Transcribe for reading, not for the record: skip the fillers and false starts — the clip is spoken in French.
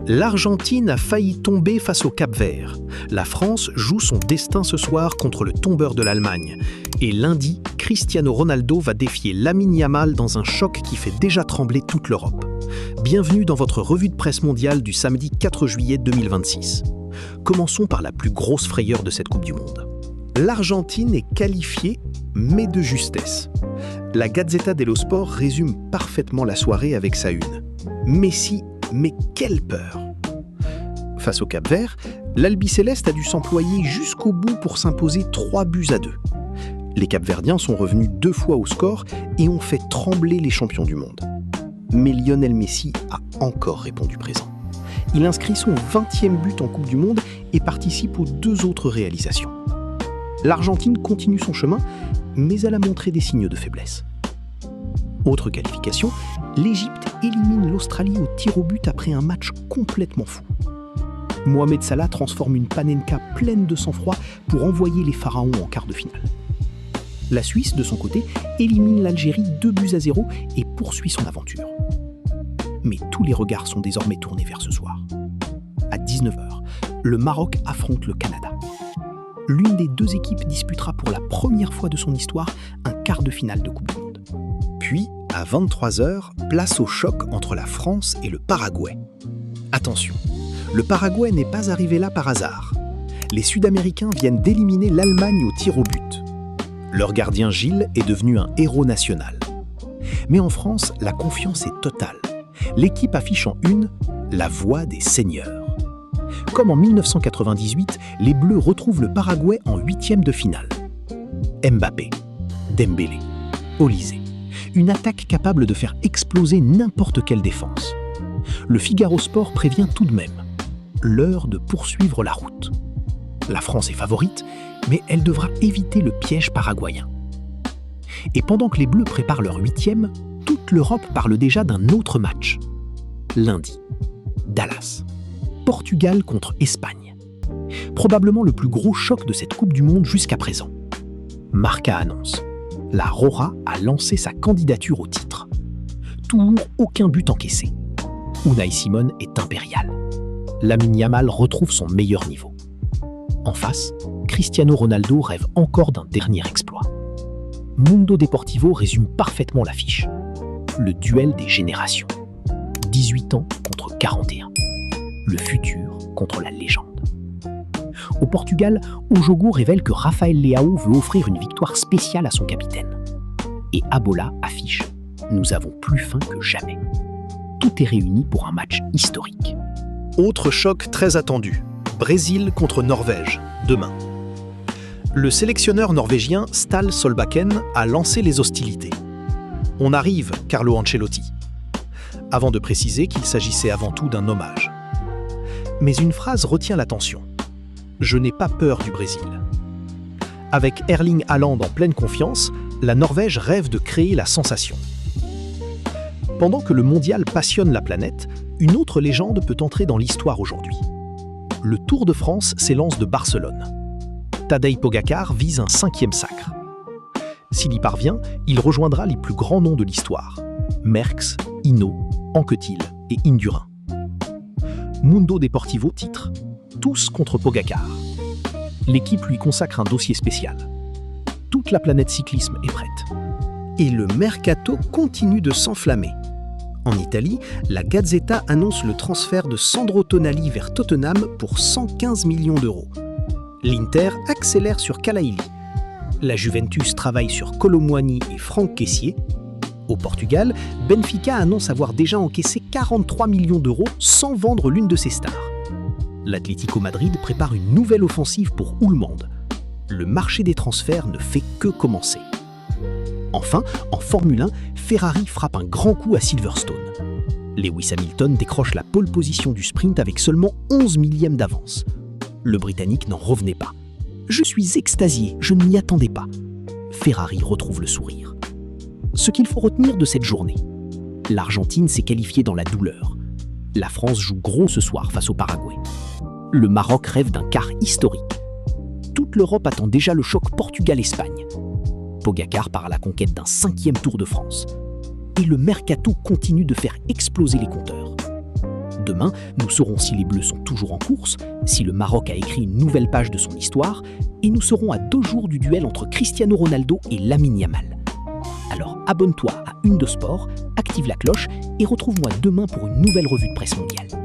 L'Argentine a failli tomber face au Cap-Vert. La France joue son destin ce soir contre le tombeur de l'Allemagne. Et lundi, Cristiano Ronaldo va défier Lamine Yamal dans un choc qui fait déjà trembler toute l'Europe. Bienvenue dans votre revue de presse mondiale du samedi 4 juillet 2026. Commençons par la plus grosse frayeur de cette Coupe du Monde. L'Argentine est qualifiée, mais de justesse. La Gazzetta dello Sport résume parfaitement la soirée avec sa une. Messi, mais quelle peur! Face au Cap-Vert, l'Albiceleste a dû s'employer jusqu'au bout pour s'imposer 3-2. Les Cap-Verdiens sont revenus 2 fois au score et ont fait trembler les champions du monde. Mais Lionel Messi a encore répondu présent. Il inscrit son 20e but en Coupe du Monde et participe aux 2 autres réalisations. L'Argentine continue son chemin, mais elle a montré des signes de faiblesse. Autre qualification, l'Égypte élimine l'Australie au tir au but après un match complètement fou. Mohamed Salah transforme une Panenka pleine de sang-froid pour envoyer les Pharaons en quart de finale. La Suisse, de son côté, élimine l'Algérie 2-0 et poursuit son aventure. Mais tous les regards sont désormais tournés vers ce soir. À 19h, le Maroc affronte le Canada. L'une des 2 équipes disputera pour la première fois de son histoire un quart de finale de Coupe du Monde. Puis, à 23h, place au choc entre la France et le Paraguay. Attention, le Paraguay n'est pas arrivé là par hasard. Les Sud-Américains viennent d'éliminer l'Allemagne au tir au but. Leur gardien Gilles est devenu un héros national. Mais en France, la confiance est totale. L'équipe affiche en une la voix des seigneurs. Comme en 1998, les Bleus retrouvent le Paraguay en 8e de finale. Mbappé, Dembélé, Olysée. Une attaque capable de faire exploser n'importe quelle défense. Le Figaro Sport prévient tout de même. L'heure de poursuivre la route. La France est favorite, mais elle devra éviter le piège paraguayen. Et pendant que les Bleus préparent leur 8e, toute l'Europe parle déjà d'un autre match. Lundi, Dallas. Portugal contre Espagne. Probablement le plus gros choc de cette Coupe du Monde jusqu'à présent. Marca annonce. La Rora a lancé sa candidature au titre. Toujours aucun but encaissé. Unai Simon est impérial. Lamine Yamal retrouve son meilleur niveau. En face, Cristiano Ronaldo rêve encore d'un dernier exploit. Mundo Deportivo résume parfaitement l'affiche. Le duel des générations. 18 ans contre 41. Le futur contre la légende. Au Portugal, Ojogo révèle que Rafael Leao veut offrir une victoire spéciale à son capitaine. Et Abola affiche « Nous avons plus faim que jamais ». Tout est réuni pour un match historique. Autre choc très attendu, Brésil contre Norvège, demain. Le sélectionneur norvégien Ståle Solbakken a lancé les hostilités. « On arrive, Carlo Ancelotti », avant de préciser qu'il s'agissait avant tout d'un hommage. Mais une phrase retient l'attention. « Je n'ai pas peur du Brésil ». Avec Erling Haaland en pleine confiance, la Norvège rêve de créer la sensation. Pendant que le mondial passionne la planète, une autre légende peut entrer dans l'histoire aujourd'hui. Le Tour de France s'élance de Barcelone. Tadej Pogačar vise un 5e sacre. S'il y parvient, il rejoindra les plus grands noms de l'histoire. Merckx, Hinault, Anquetil et Indurain. Mundo Deportivo titre « Tous contre Pogačar ». L'équipe lui consacre un dossier spécial. Toute la planète cyclisme est prête. Et le mercato continue de s'enflammer. En Italie, la Gazzetta annonce le transfert de Sandro Tonali vers Tottenham pour 115 millions d'euros. L'Inter accélère sur Calaili. La Juventus travaille sur Kolo Muani et Franck Kessié. Au Portugal, Benfica annonce avoir déjà encaissé 43 millions d'euros sans vendre l'une de ses stars. L'Atlético Madrid prépare une nouvelle offensive pour Oulmande. Le marché des transferts ne fait que commencer. Enfin, en Formule 1, Ferrari frappe un grand coup à Silverstone. Lewis Hamilton décroche la pole position du sprint avec seulement 11 millièmes d'avance. Le Britannique n'en revenait pas. « Je suis extasié, je ne m'y attendais pas ». Ferrari retrouve le sourire. Ce qu'il faut retenir de cette journée. L'Argentine s'est qualifiée dans la douleur. La France joue gros ce soir face au Paraguay. Le Maroc rêve d'un quart historique. Toute l'Europe attend déjà le choc Portugal-Espagne. Pogačar part à la conquête d'un 5e Tour de France. Et le mercato continue de faire exploser les compteurs. Demain, nous saurons si les Bleus sont toujours en course, si le Maroc a écrit une nouvelle page de son histoire, et nous serons à 2 jours du duel entre Cristiano Ronaldo et Lamine Yamal. Alors abonne-toi à Une de Sport, active la cloche et retrouve-moi demain pour une nouvelle revue de presse mondiale.